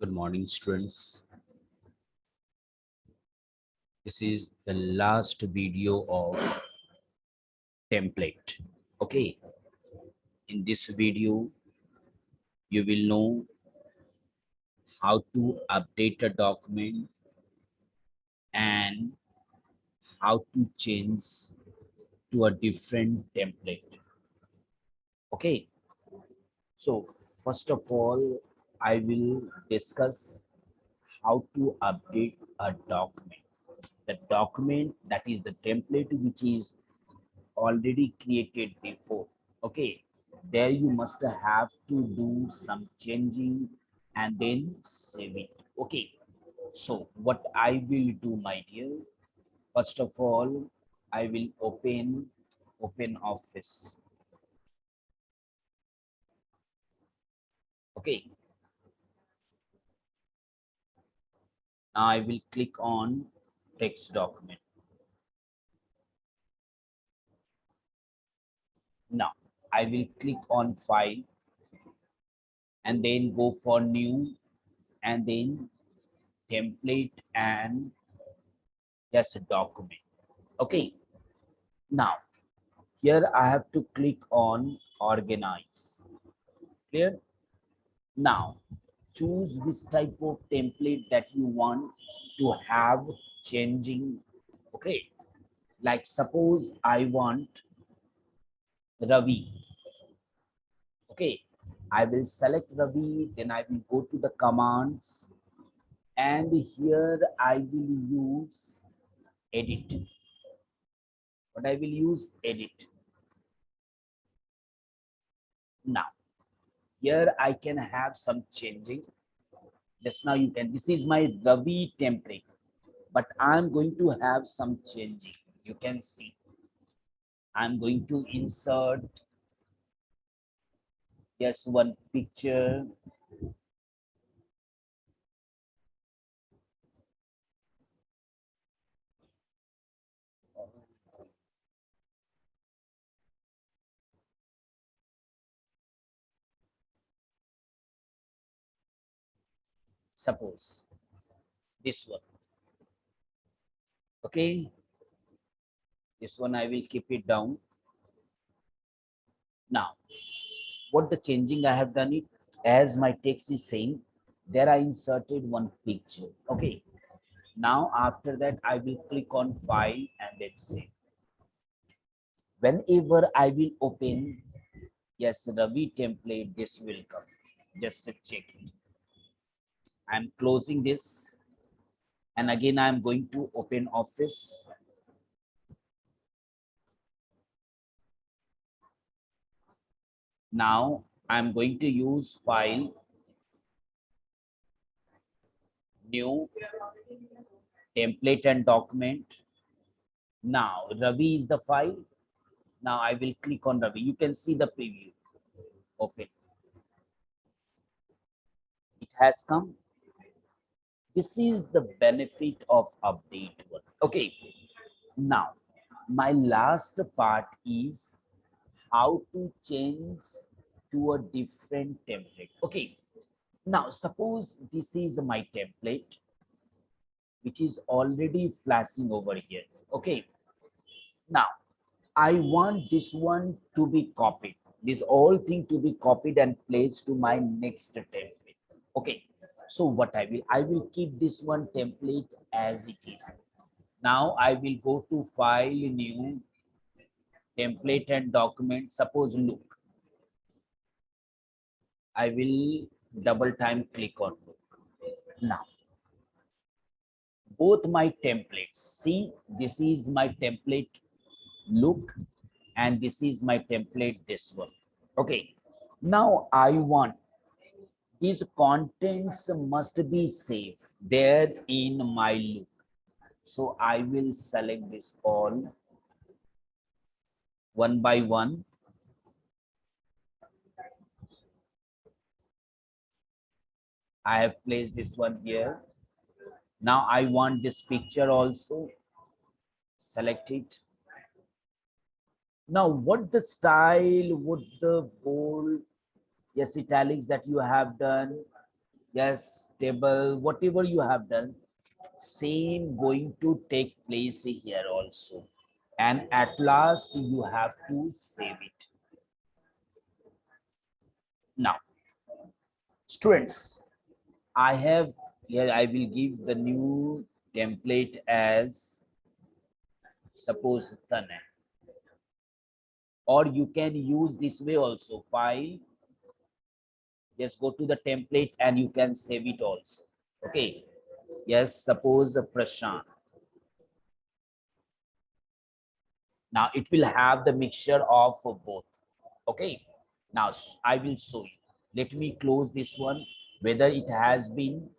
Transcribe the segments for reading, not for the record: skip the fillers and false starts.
Good morning, students. This is the last video of template. Okay, in this video, you will know how to update a document and how to change to a different template. Okay, so first of all, I will discuss how to update a document. The document, that is the template which is already created before. Okay, there you must have to do some changing and then save it. Okay, so what I will do, my dear, first of all, I will open Office. Okay, now I will click on text document. Now I will click on file and then go for new and then template and just a document. Okay, now here I have to click on organize. Clear? Now choose which type of template that you want to have changing. Okay, like suppose I want Ravi. Okay, I will select Ravi, then I will go to the commands and here I will use edit. But I will use edit. Now here I can have some changing. Just now you can, this is my Ravi template, but I'm going to have some changing. You can see I'm going to insert just one picture. Suppose this one. Okay, this one I will keep it down. Now what the changing I have done it, as my text is saying, there I inserted one picture. Okay, now after that I will click on file and then save. Whenever I will open, yes, Ravi template, this will come. Just to check it. I'm closing this and again I'm going to open Office. Now I'm going to use file, new, template and document. Now Ravi is the file. Now I will click on Ravi. You can see the preview. Open. It has come. This is the benefit of update one. Okay. Now my last part is how to change to a different template. Okay, now suppose this is my template which is already flashing over here. Okay, now I want this one to be copied, this whole thing to be copied and placed to my next template. Okay, so what I will keep this one template as it is. Now I will go to file, new, template and document. Suppose look, I will double time click on look. Now both my templates, see, this is my template look and this is my template this one. Okay, now I want these contents must be saved there in my look. So I will select this all one by one. I have placed this one here. Now I want this picture also. Select it. Now what the style, what the bold, yes, italics that you have done, yes, table, whatever you have done, same going to take place here also. And at last you have to save it. Now, students, I have here, I will give the new template as suppose Tane. Or you can use this way also. File, just go to the template and you can save it also. Okay. Yes, suppose Prashant. Now it will have the mixture of both. Okay. Now I will show you. Let me close this one, whether it has been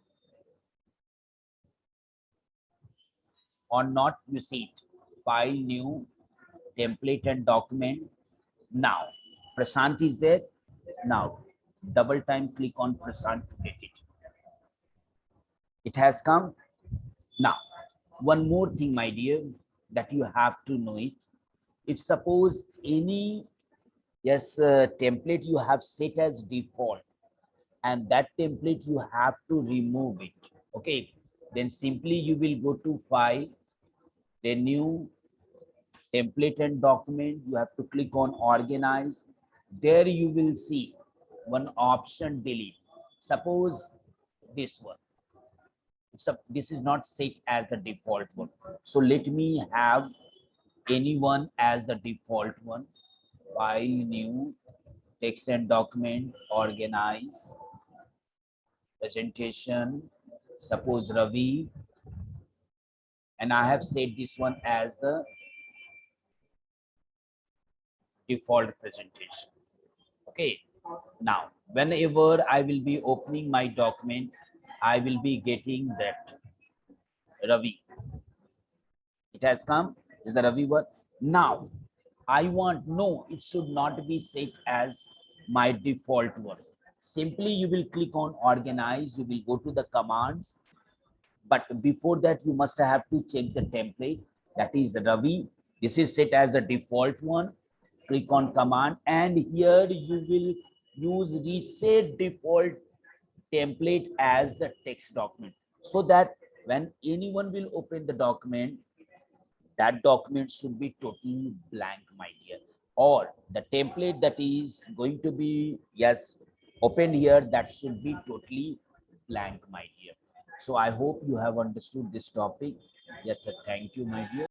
or not. You see it. File, new, template and document. Now Prashant is there. Now double time click on Prashant to get it. It has come. Now one more thing, my dear, that you have to know it. If suppose any template you have set as default and that template you have to remove it, okay, then simply you will go to file, then new, template and document, you have to click on organize. There you will see one option, delete. Suppose this one, this is not set as the default one, so let me have anyone as the default one. File, new, text and document, organize, presentation, suppose Ravi, and I have set this one as the default presentation. Okay. Now, whenever I will be opening my document, I will be getting that Ravi. It has come. Is the Ravi one? Now, I want, no, it should not be set as my default one. Simply you will click on organize, you will go to the commands, but before that you must have to check the template, that is the Ravi. This is set as the default one. Click on command and here you will use reset default template as the text document, so that when anyone will open the document, that document should be totally blank, my dear. Or the template that is going to be, yes, opened here, that should be totally blank, my dear. So I hope you have understood this topic. Yes, sir. Thank you, my dear.